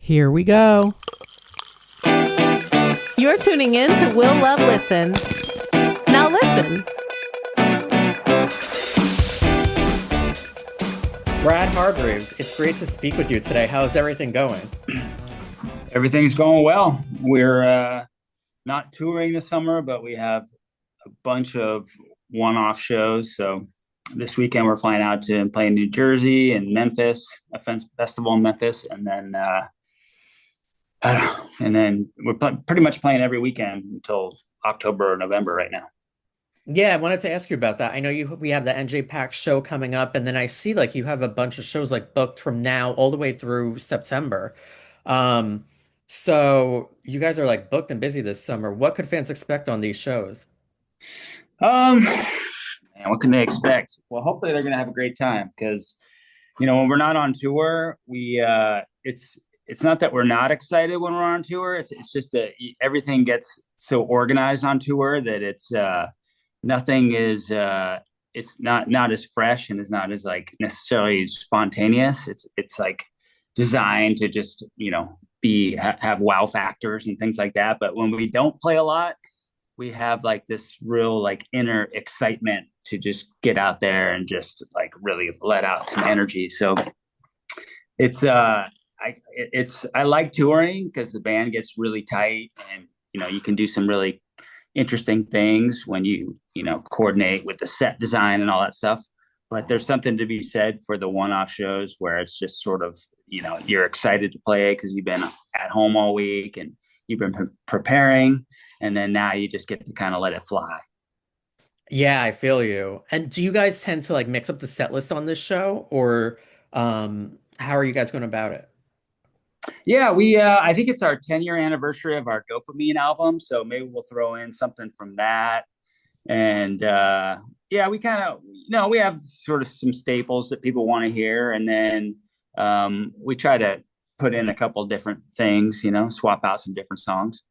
Here we go. You're tuning in to Will Love Listen. Now listen. Brad Hargreaves, it's great to speak with you today. How's everything going? Everything's going well. We're not touring this summer, but we have a bunch of one-off shows. So this weekend we're flying out to play in New Jersey and Memphis, a festival in Memphis, and then we're pretty much playing every weekend until October or November right now. Yeah, I wanted to ask you about that. I know we have the NJ Pack show coming up, and then I see like you have a bunch of shows like booked from now all the way through September. Um, so you guys are like booked and busy this summer. What could fans expect on these shows? And what can they expect? Well, hopefully they're going to have a great time because when we're not on tour, it's not that we're not excited when we're on tour. It's just that everything gets so organized on tour that it's nothing is it's not as fresh and is not as like necessarily spontaneous. It's like designed to just have wow factors and things like that. But when we don't play a lot, we have like this real like inner excitement to just get out there and just like really let out some energy. So it's I like touring because the band gets really tight and you can do some really interesting things when you coordinate with the set design and all that stuff. But there's something to be said for the one-off shows where it's just sort of you're excited to play because you've been at home all week and you've been preparing, and then now you just get to kind of let it fly. Yeah, I feel you. And do you guys tend to like mix up the set list on this show, or how are you guys going about it? Yeah, we I think it's our 10-year anniversary of our Dopamine album, so maybe we'll throw in something from that. And yeah, we kind of we have sort of some staples that people want to hear, and then we try to put in a couple different things, swap out some different songs.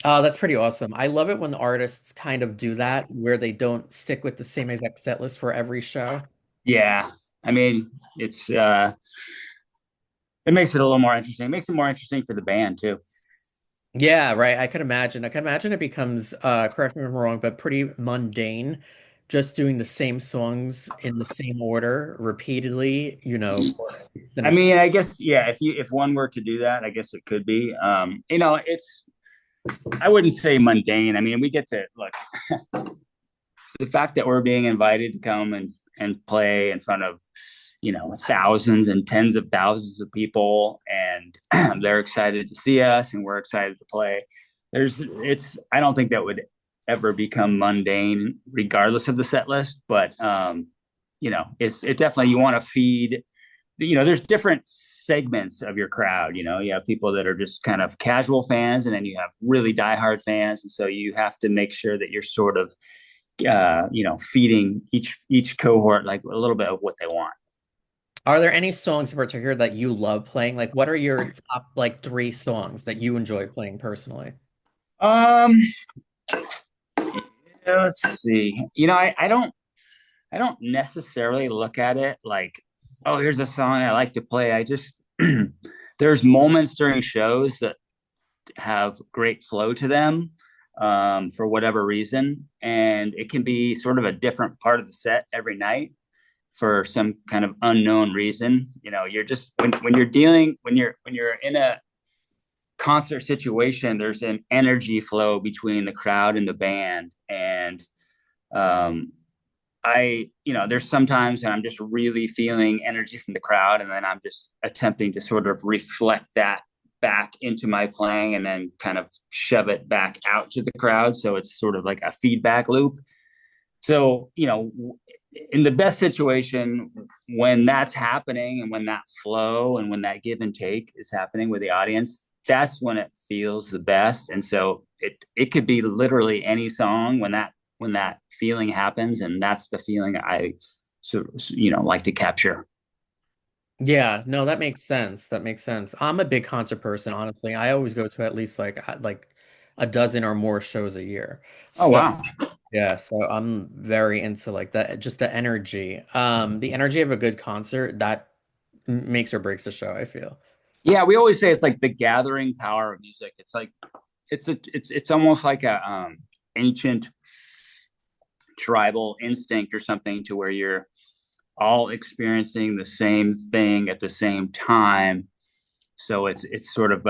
Oh, that's pretty awesome. I love it when artists kind of do that, where they don't stick with the same exact set list for every show. Yeah, I mean, it makes it a little more interesting. It makes it more interesting for the band too. Yeah, right. I could imagine. I can imagine it becomes, correct me if I'm wrong, but pretty mundane, just doing the same songs in the same order repeatedly, for I mean, I guess yeah. If one were to do that, I guess it could be. It's I wouldn't say mundane. I mean, we get to look the fact that we're being invited to come and play in front of thousands and tens of thousands of people, and they're excited to see us and we're excited to play. I don't think that would ever become mundane regardless of the set list, but it definitely, you want to feed, there's different segments of your crowd. You have people that are just kind of casual fans, and then you have really diehard fans, and so you have to make sure that you're sort of feeding each cohort like a little bit of what they want. Are there any songs in particular that you love playing? Like, what are your top like three songs that you enjoy playing personally? Um, let's see. I don't necessarily look at it like, oh, here's a song I like to play. I just there's moments during shows that have great flow to them, for whatever reason, and it can be sort of a different part of the set every night for some kind of unknown reason. You're just when you're in a concert situation, there's an energy flow between the crowd and the band, and there's sometimes that I'm just really feeling energy from the crowd, and then I'm just attempting to sort of reflect that back into my playing and then kind of shove it back out to the crowd. So it's sort of like a feedback loop. So, in the best situation, when that's happening and when that flow and when that give and take is happening with the audience, that's when it feels the best. And so it could be literally any song when that feeling happens, and that's the feeling I like to capture. Yeah, no, that makes sense. That makes sense. I'm a big concert person, honestly. I always go to at least like a dozen or more shows a year. Oh So wow. yeah, so I'm very into like that, just the energy. The energy of a good concert that makes or breaks the show, I feel. Yeah, we always say it's like the gathering power of music. It's like it's almost like a ancient tribal instinct or something, to where you're all experiencing the same thing at the same time. So it's sort of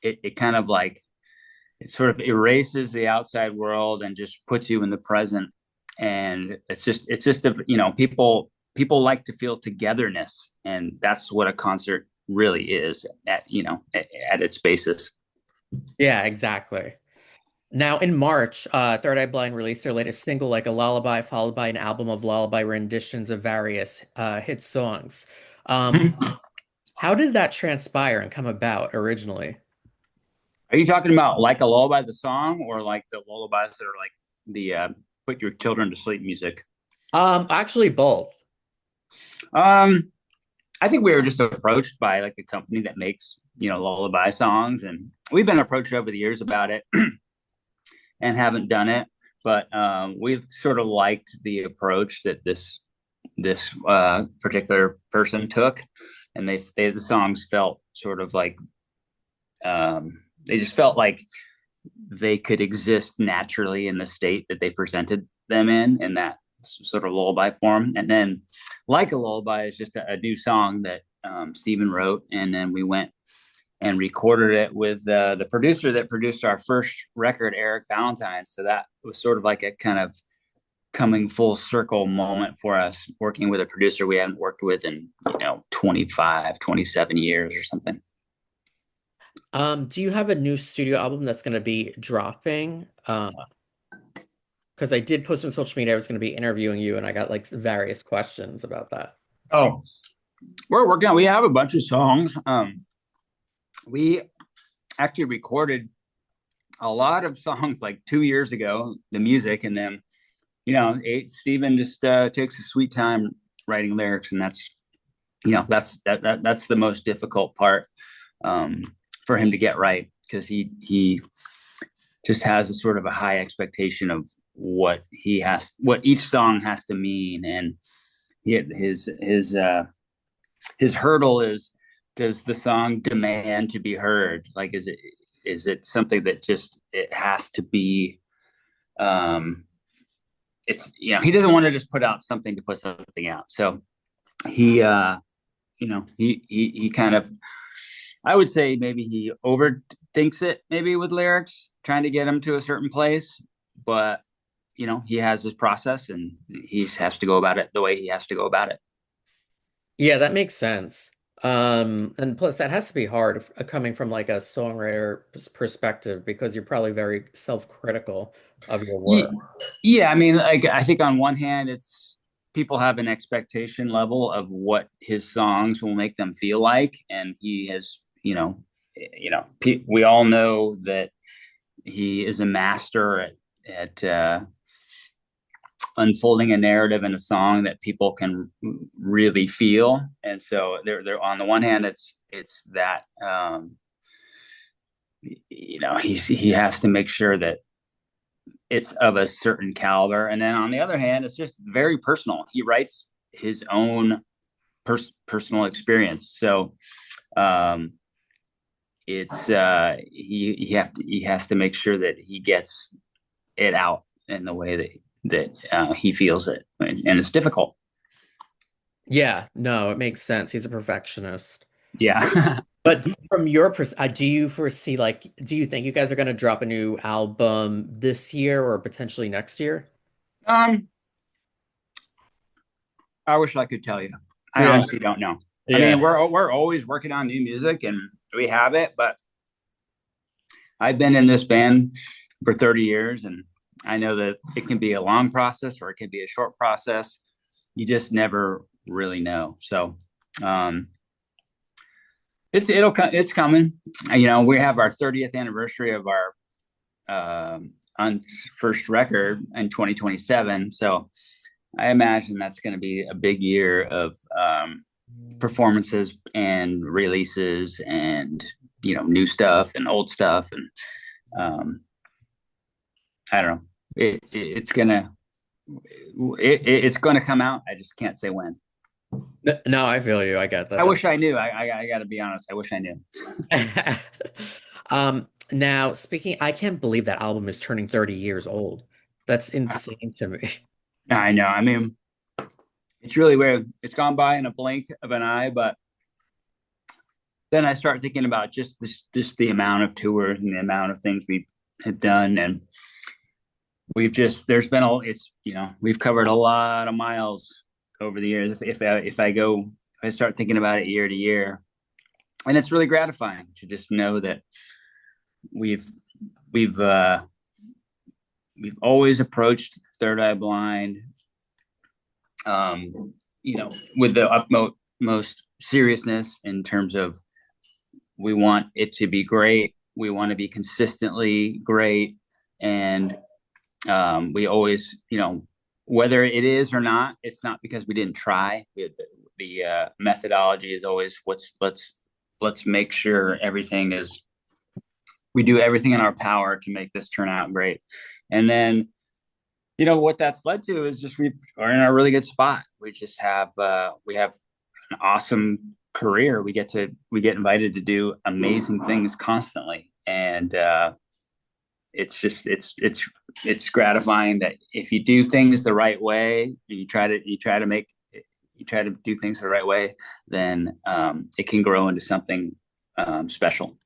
it kind of like it sort of erases the outside world and just puts you in the present. And it's just people like to feel togetherness, and that's what a concert really is at its basis. Yeah, exactly. Now, in March, Third Eye Blind released their latest single, like a lullaby, followed by an album of lullaby renditions of various hit songs. Um, how did that transpire and come about originally? Are you talking about like a lullaby the song, or like the lullabies that are like the put your children to sleep music? Actually, both. um I think we were just approached by like a company that makes lullaby songs, and we've been approached over the years about it and haven't done it. But we've sort of liked the approach that this particular person took, and the songs felt sort of like they just felt like they could exist naturally in the state that they presented them in that sort of lullaby form. And then, like a lullaby is just a new song that Stephen wrote, and then we went and recorded it with the producer that produced our first record, Eric Valentine. So that was sort of like a kind of coming full circle moment for us, working with a producer we haven't worked with in 25, 27 years or something. Do you have a new studio album that's going to be dropping? Because I did post on social media I was going to be interviewing you, and I got like various questions about that. Oh, we're working on. We have a bunch of songs. We actually recorded a lot of songs like 2 years ago, the music, and then Steven just takes a sweet time writing lyrics, and that's the most difficult part um, for him to get right, because he just has a sort of a high expectation of what each song has to mean, and his hurdle is, does the song demand to be heard? Like, is it something that just it has to be? Um, it's he doesn't want to just put out something to put something out. So he he kind of, I would say maybe he overthinks it, maybe with lyrics, trying to get him to a certain place. But he has his process, and he has to go about it the way he has to go about it. Yeah, that makes sense. And plus that has to be hard coming from like a songwriter perspective because you're probably very self-critical of your work. Yeah, I mean, like, I think on one hand, it's people have an expectation level of what his songs will make them feel like, and he has, we all know that he is a master at unfolding a narrative in a song that people can really feel. And so they're on the one hand, it's that he has to make sure that it's of a certain caliber. And then on the other hand, it's just very personal. He writes his own personal experience. So um, it's he has to make sure that he gets it out in the way that he feels it, and it's difficult. Yeah, no, it makes sense. He's a perfectionist. Yeah. But from your do you foresee like do you think you guys are going to drop a new album this year or potentially next year? um, I wish I could tell you. I Yeah. honestly don't know. I Yeah. mean, we're always working on new music, and we have it, but I've been in this band for 30 years, and I know that it can be a long process or it can be a short process. You just never really know. So, um, it's coming. We have our 30th anniversary of our on first record in 2027. So I imagine that's going to be a big year of performances and releases, and new stuff and old stuff, and um, I don't know. It's gonna come out. I just can't say when. No, I feel you. I get I that. wish I knew. I got to be honest. I wish I knew. Now speaking, I can't believe that album is turning 30 years old. That's insane to me. I know. I mean, it's really weird. It's gone by in a blink of an eye, but then I start thinking about just the amount of tours and the amount of things we have done, and there's been it's we've covered a lot of miles over the years. If I start thinking about it year to year, and it's really gratifying to just know that we've we've uh, we've always approached Third Eye Blind, with the utmost seriousness in terms of we want it to be great. We want to be consistently great, and we always, whether it is or not, it's not because we didn't try. The methodology is always let's make sure everything is we do everything in our power to make this turn out great, and then what that's led to is just we are in a really good spot. We have an awesome career. We get invited to do amazing things constantly, and it's gratifying that if you do things the right way, you try to do things the right way, then it can grow into something special.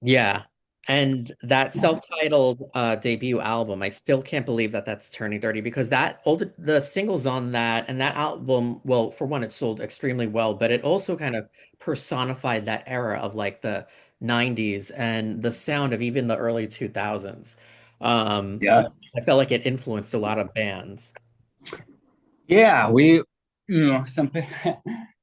Yeah. And that self-titled debut album, I still can't believe that that's turning 30 because that all the singles on that and that album, well, for one, it sold extremely well, but it also kind of personified that era of like the 90s and the sound of even the early 2000s. Yeah. I felt like it influenced a lot of bands. Yeah,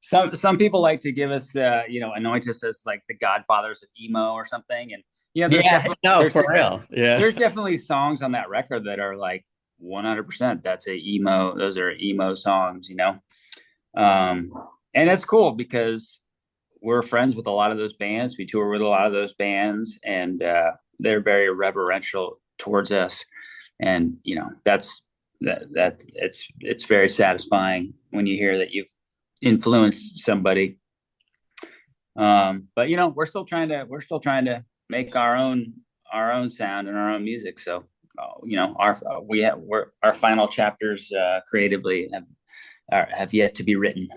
some some people like to give us anoint us as like the godfathers of emo or something, and Yeah, no, for real. Yeah. there's definitely songs on that record that are like 100%. Those are emo songs, um, and it's cool because we're friends with a lot of those bands. We tour with a lot of those bands, and they're very reverential towards us, and it's very satisfying when you hear that you've influenced somebody. But we're still trying to make our own sound and our own music. So our final chapters creatively have yet to be written.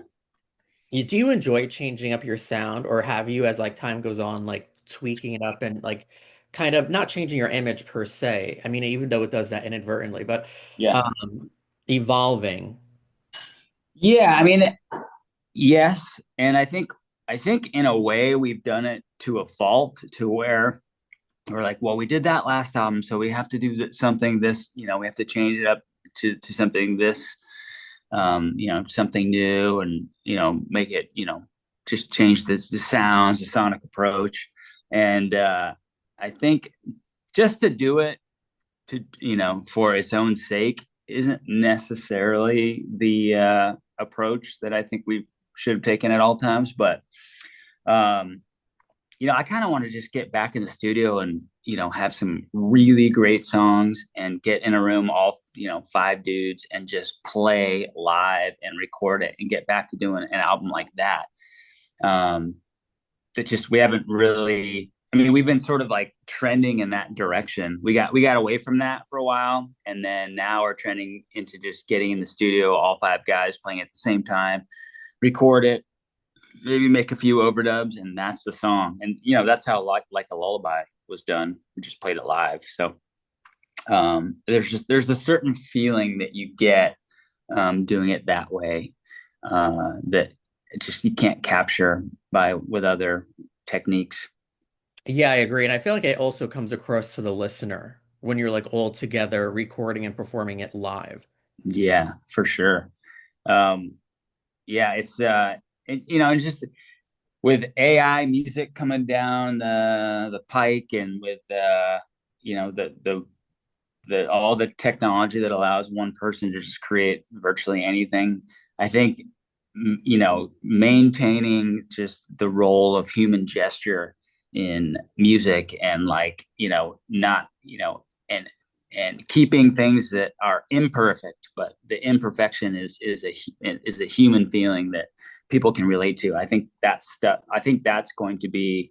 Do you enjoy changing up your sound, or have you, as like time goes on, like tweaking it up and like kind of not changing your image per se? I mean, even though it does that inadvertently, but Yeah. evolving. Yeah, I mean, yes, and I think in a way we've done it to a fault, to where we're like, well, we did that last album, so we have to do something this, we have to change it up to something this, something new, and make it, just change the sounds, the sonic approach, and I think just to do it for its own sake isn't necessarily the approach that I think we should have taken at all times. But um, I kind of want to just get back in the studio and have some really great songs and get in a room, all five dudes, and just play live and record it and get back to doing an album like that. Um, that just we haven't really. I mean, we've been sort of like trending in that direction. We got away from that for a while, and then now we're trending into just getting in the studio, all five guys playing at the same time, record it, maybe make a few overdubs, and that's the song. And that's how like a lullaby was done. We just played it live. So there's a certain feeling that you get doing it that way, that it just you can't capture by with other techniques. Yeah, I agree. And I feel like it also comes across to the listener when you're like all together recording and performing it live. Yeah, for sure. Um, yeah, it's just with AI music coming down the pike, and with the all the technology that allows one person to just create virtually anything. I think maintaining just the role of human gesture in music, and like not and and keeping things that are imperfect, but the imperfection is a human feeling that people can relate to. I think that's stuff. I think that's going to be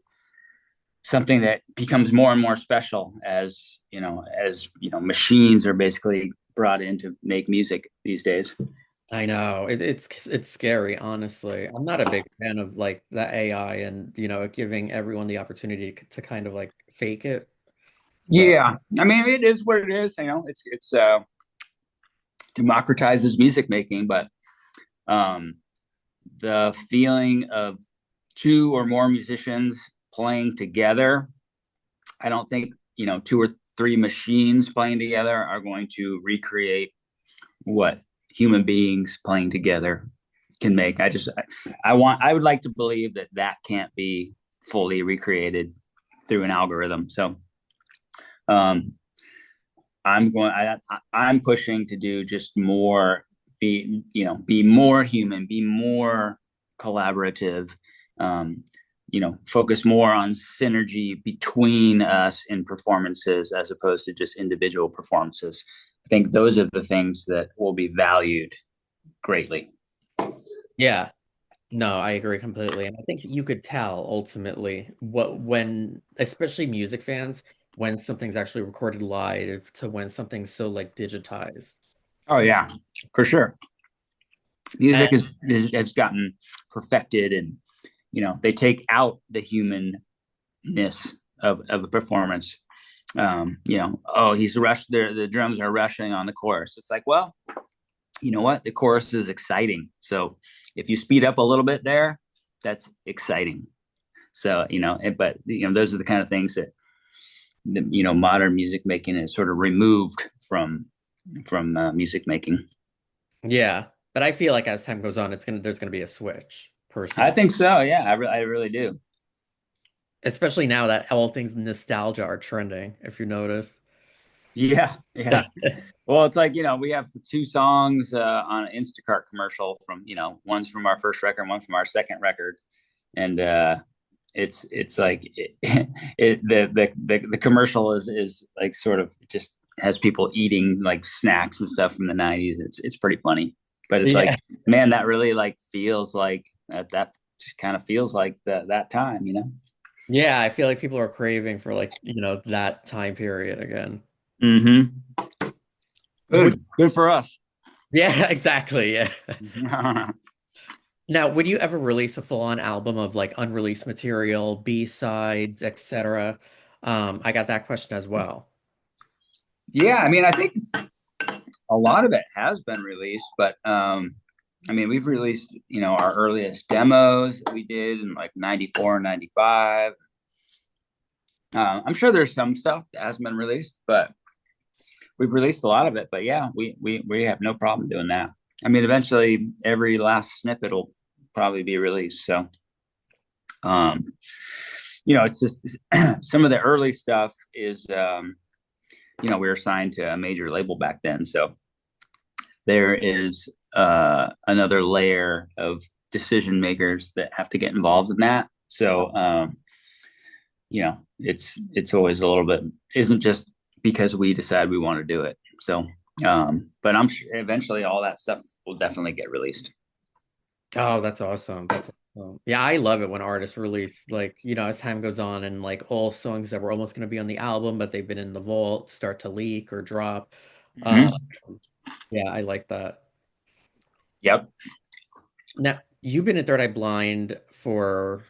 something that becomes more and more special as machines are basically brought in to make music these days. I know it's scary, honestly. I'm not a big fan of like the AI and giving everyone the opportunity to kind of like fake it. So Yeah, I mean it is what it is. It's democratizes music making, but um, the feeling of two or more musicians playing together, I don't think two or three machines playing together are going to recreate what human beings playing together can make. I would like to believe that that can't be fully recreated through an algorithm. So um, I'm pushing to do just more, be more human, be more collaborative, focus more on synergy between us in performances as opposed to just individual performances. I think those are the things that will be valued greatly. yeah, no, I agree completely. And I think you could tell ultimately when, especially music fans, when something's actually recorded live to when something's so like digitized. Oh yeah, for sure. Music has gotten perfected, and they take out the humanness of a performance. Oh, he's rushed. The drums are rushing on the chorus. It's like, well, you know what? The chorus is exciting. So if you speed up a little bit there, that's exciting. So but those are the kind of things that modern music making is sort of removed from music making. Yeah, but I feel like as time goes on, there's gonna be a switch, I personally. think so. Yeah, I really do. Especially now that all things nostalgia are trending, if you notice. Yeah, yeah. Well, it's like we have two songs on an Instacart commercial from one's from our first record, one from our second record, and it's like the commercial is like sort of just has people eating like snacks and stuff from the '90s. It's pretty funny, but it's like, Yeah. man, that really like feels like that just kind of feels like that time. Yeah, I feel like people are craving for like, that time period again. Mm-hmm. Would Good for us. Yeah, exactly. Yeah. Now, would you ever release a full-on album of like unreleased material, B-sides, etc.? I got that question as well. Yeah, I mean, I think a lot of it has been released, but I mean, we've released, our earliest demos that we did in like 94, 95. I'm sure there's some stuff that hasn't been released, but we've released a lot of it. But yeah, we have no problem doing that. I mean, eventually every last snippet will probably be released. So, um, it's just some of the early stuff is, we were signed to a major label back then. So there is another layer of decision makers that have to get involved in that. So, it's always a little bit, isn't just because we decide we want to do it. So, but I'm sure eventually all that stuff will definitely get released. Oh, that's awesome. That's awesome. Yeah, I love it when artists release like, as time goes on and like all songs that were almost going to be on the album, but they've been in the vault start to leak or drop. Uh, Mm-hmm. yeah, I like that. Yep. Now, you've been in Third Eye Blind for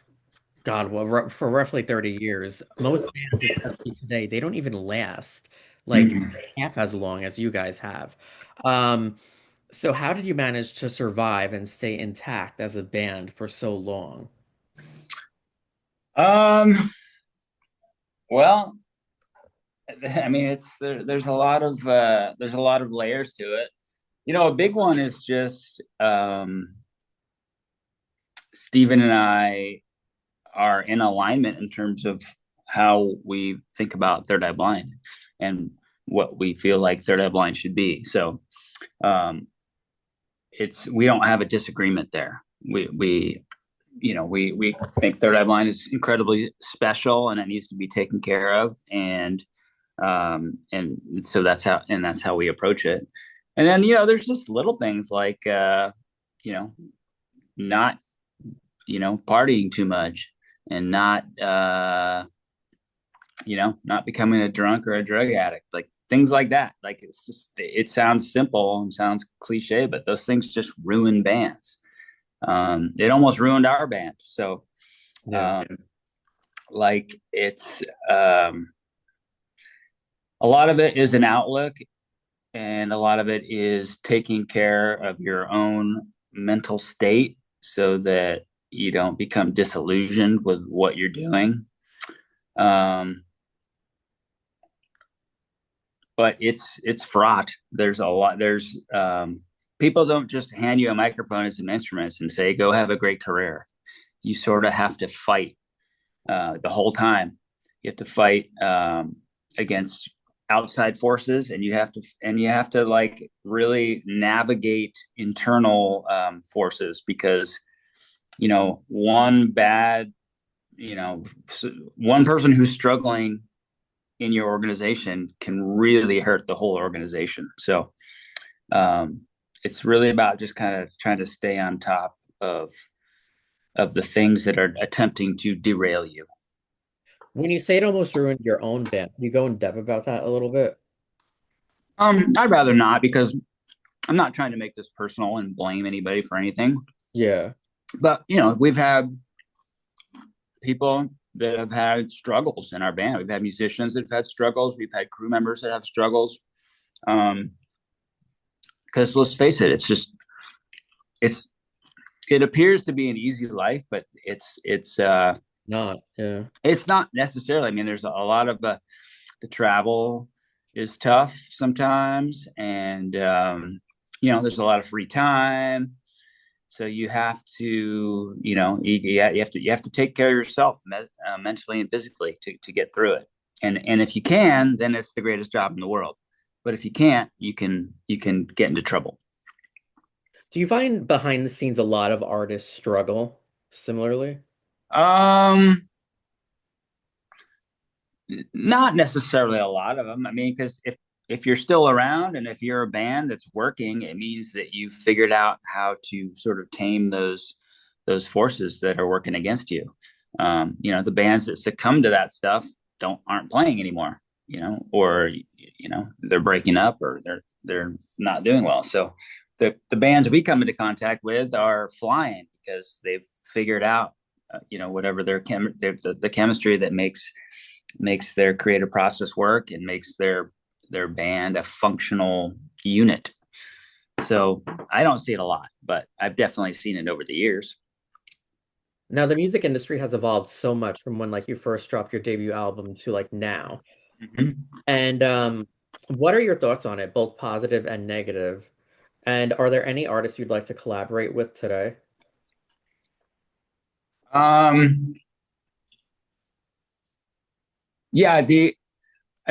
God, well, for roughly 30 years. Most bands, especially today, they don't even last like Mm-hmm. half as long as you guys have. Um, so how did you manage to survive and stay intact as a band for so long? Um, well, I mean, there's a lot of layers to it. A big one is just Stephen and I are in alignment in terms of how we think about Third Eye Blind and what we feel like Third Eye Blind should be. So um, we don't have a disagreement there. We think Third Eye Blind is incredibly special and it needs to be taken care of. And And so that's how we approach it. And then there's just little things like you know not partying too much, and not becoming a drunk or a drug addict, like things like that. Like, it sounds simple and sounds cliche, but those things just ruin bands. It almost ruined our band. So Yeah. um, like it's a lot of it is an outlook, and a lot of it is taking care of your own mental state so that you don't become disillusioned with what you're doing. Um, but it's fraught. There's a lot. There's people don't just hand you a microphone and some instruments and say, "Go have a great career." You sort of have to fight the whole time. You have to fight against outside forces, and you have to like really navigate internal forces, because one bad you know one person who's struggling in your organization can really hurt the whole organization. So um, it's really about just kind of trying to stay on top of the things that are attempting to derail you. When you say it almost ruined your own band, can you go in depth about that a little bit? I'd rather not, because I'm not trying to make this personal and blame anybody for anything. Yeah. But we've had people that have had struggles in our band. We've had musicians that have had struggles. We've had crew members that have struggles. Um, because let's face it, it's it appears to be an easy life, but Not. Yeah. it's not necessarily. I mean, there's a lot of the travel is tough sometimes, and there's a lot of free time. So you have to, you have to take care of yourself mentally and physically to get through it. And if you can, then it's the greatest job in the world. But if you can't, you can get into trouble. Do you find behind the scenes a lot of artists struggle similarly? Um, Not necessarily a lot of them. I mean, because if you're still around, and if you're a band that's working, it means that you've figured out how to sort of tame those forces that are working against you. The bands that succumb to that stuff aren't playing anymore. Or they're breaking up, or they're not doing well. So the bands we come into contact with are flying because they've figured out whatever the chemistry that makes their creative process work and makes their band a functional unit. So I don't see it a lot, but I've definitely seen it over the years. Now, the music industry has evolved so much from when like you first dropped your debut album to like now. Mm-hmm. And what are your thoughts on it, both positive and negative? And are there any artists you'd like to collaborate with today? Um, yeah, I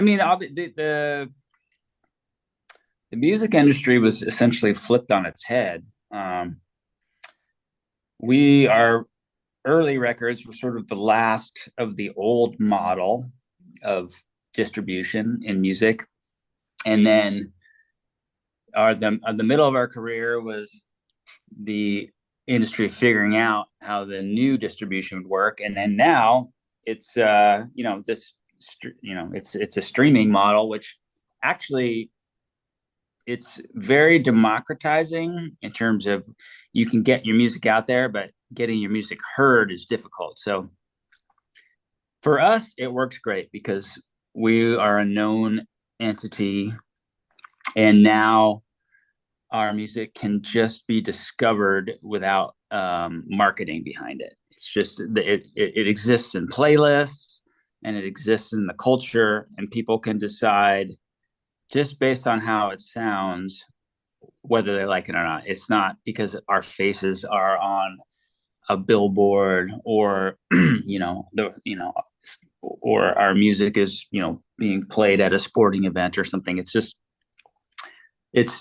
mean, the music industry was essentially flipped on its head. Our early records were sort of the last of the old model of distribution in music, and then the middle of our career was the industry figuring out how the new distribution would work, and then now it's it's a streaming model, which actually it's very democratizing in terms of you can get your music out there, but getting your music heard is difficult. So for us, it works great because we are a known entity, and now our music can just be discovered without marketing behind it. It's just it exists in playlists, and it exists in the culture, and people can decide just based on how it sounds whether they like it or not. It's not because our faces are on a billboard, or or our music is being played at a sporting event or something. It's just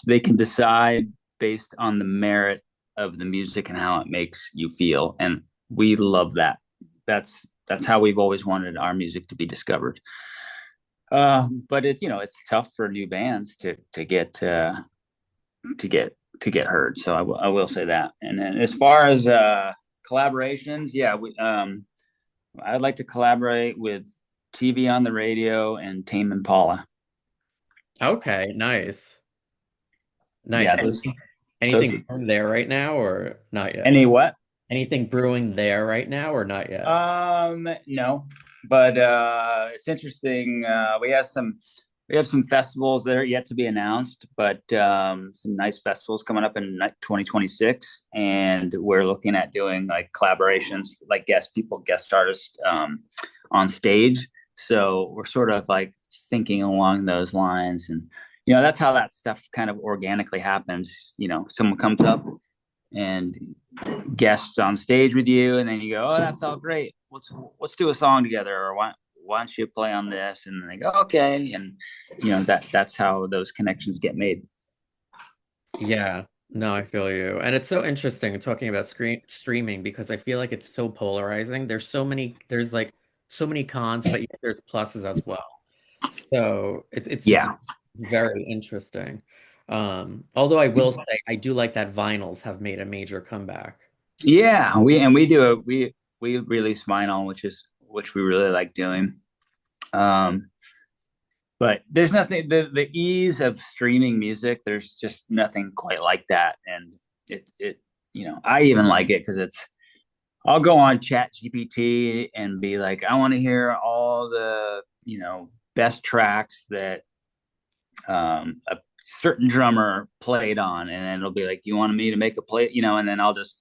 they can decide based on the merit of the music and how it makes you feel, and we love that. That's how we've always wanted our music to be discovered. But it's, it's tough for new bands to get heard. So I will say that. And then as far as collaborations, yeah, I'd like to collaborate with TV on the Radio and Tame Impala. Okay, nice. Nice. Yeah, those Anything brewing there right now or not yet? any what? Anything brewing there right now or not yet? No, but it's interesting. We have some festivals that are yet to be announced, but some nice festivals coming up in 2026, and we're looking at doing like collaborations, like guest artists on stage. So we're sort of like thinking along those lines, and that's how that stuff kind of organically happens. Someone comes up and guests on stage with you, and then you go, "Oh, that's all great. Let's do a song together," or why don't you play on this? And they go, "Okay," and that's how those connections get made. Yeah, no, I feel you. And it's so interesting talking about streaming because I feel like it's so polarizing. There's like so many cons, but yet there's pluses as well. So it's Yeah, very interesting. Although I will say I do like that vinyls have made a major comeback. yeah. We release vinyl, which we really like doing. Um, but there's nothing the ease of streaming music. There's just nothing quite like that, and I even like it because I'll go on Chat GPT and be like, I want to hear all the best tracks that a certain drummer played on, and then it'll be like, you wanted me to make a play, and then I'll just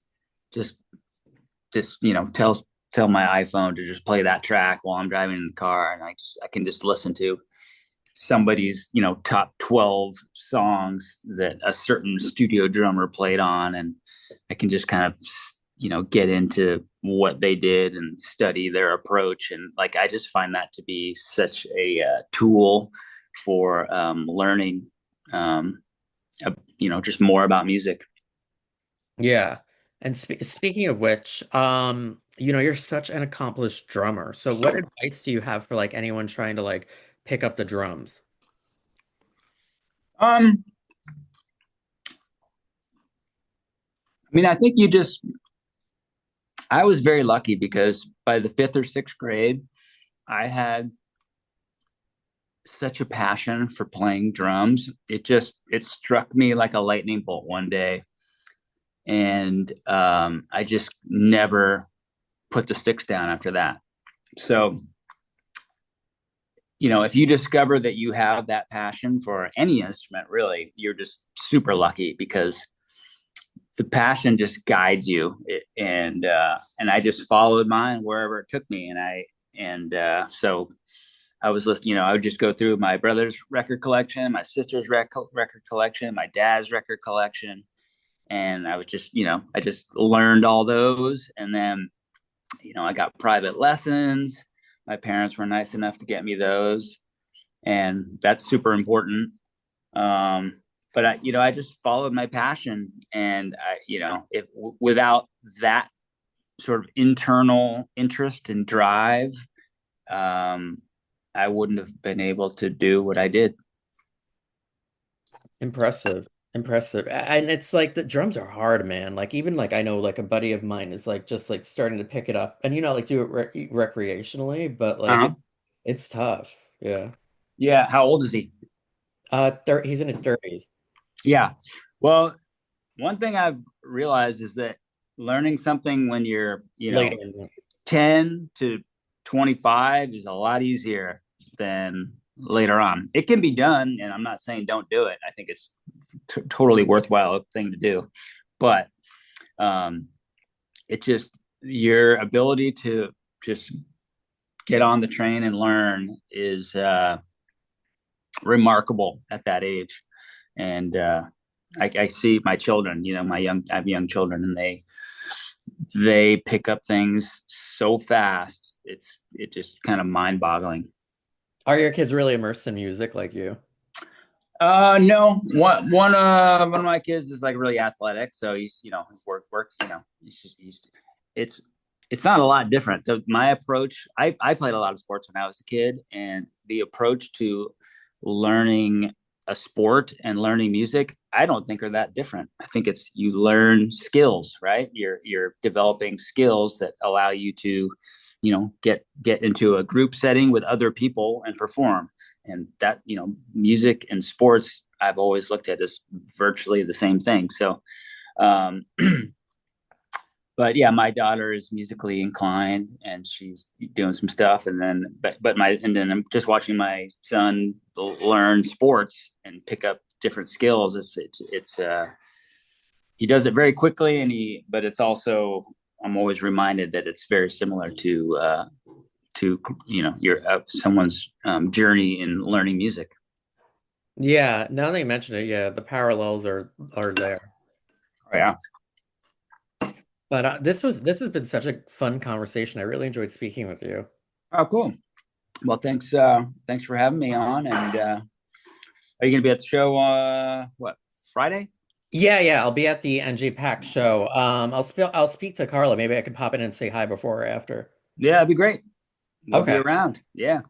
tell my iPhone to just play that track while I'm driving in the car, and I can just listen to somebody's top 12 songs that a certain studio drummer played on, and I can just kind of get into what they did and study their approach, and like I just find that to be such a tool for learning just more about music. Yeah. And speaking of which, you're such an accomplished drummer. So what advice do you have for like anyone trying to like pick up the drums? um I mean, I think I was very lucky because by the fifth or sixth grade I had such a passion for playing drums. It struck me like a lightning bolt one day, and I just never put the sticks down after that. So, if you discover that you have that passion for any instrument, really, you're just super lucky because the passion just guides you. And I just followed mine wherever it took me, so I was listening. I would just go through my brother's record collection, my sister's record collection, my dad's record collection, and I just learned all those, and then I got private lessons. My parents were nice enough to get me those, and that's super important. But I just followed my passion, and if without that sort of internal interest and drive, um, I wouldn't have been able to do what I did. Impressive. Impressive. And it's like the drums are hard, man. Like even like I know like a buddy of mine is like just like starting to pick it up and like do it recreationally, but like Uh-huh. it's tough. Yeah. Yeah. How old is he? He's in his 30s. Yeah. Well, one thing I've realized is that learning something when you're, Later. 10 to 25 is a lot easier than later on. It can be done, and I'm not saying don't do it. I think it's totally worthwhile thing to do, but um, it just your ability to just get on the train and learn is remarkable at that age. And I see my children. I have young children, and they pick up things so fast. It just kind of mind boggling. Are your kids really immersed in music like you? No, one of my kids is like really athletic, so he's his work, he's just, he's it's it's not a lot different. My approach, I played a lot of sports when I was a kid, and the approach to learning a sport and learning music, I don't think are that different. I think it's you learn skills, right? You're developing skills that allow you to, get into a group setting with other people and perform. And that, music and sports, I've always looked at as virtually the same thing. So, um, but yeah, my daughter is musically inclined and she's doing some stuff. And then, and then I'm just watching my son learn sports and pick up different skills. He does it very quickly, but it's also, I'm always reminded that it's very similar to your someone's journey in learning music. Yeah, now that you mention it, yeah, the parallels are there. Oh, yeah. But this has been such a fun conversation. I really enjoyed speaking with you. Oh, cool. Well, thanks for having me on. And are you going to be at the show? What, Friday? Yeah, yeah, I'll be at the NJ Pack show. I'll speak to Carla. Maybe I could pop in and say hi before or after. Yeah, that'd be great. We'll be Okay. around. Yeah.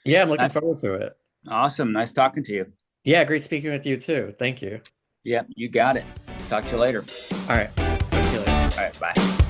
Yeah, I'm looking Nice- forward to it. Awesome. Nice talking to you. Yeah, great speaking with you too. Thank you. Yeah, you got it. Talk to you later. All right. Talk to you later. All right. Bye.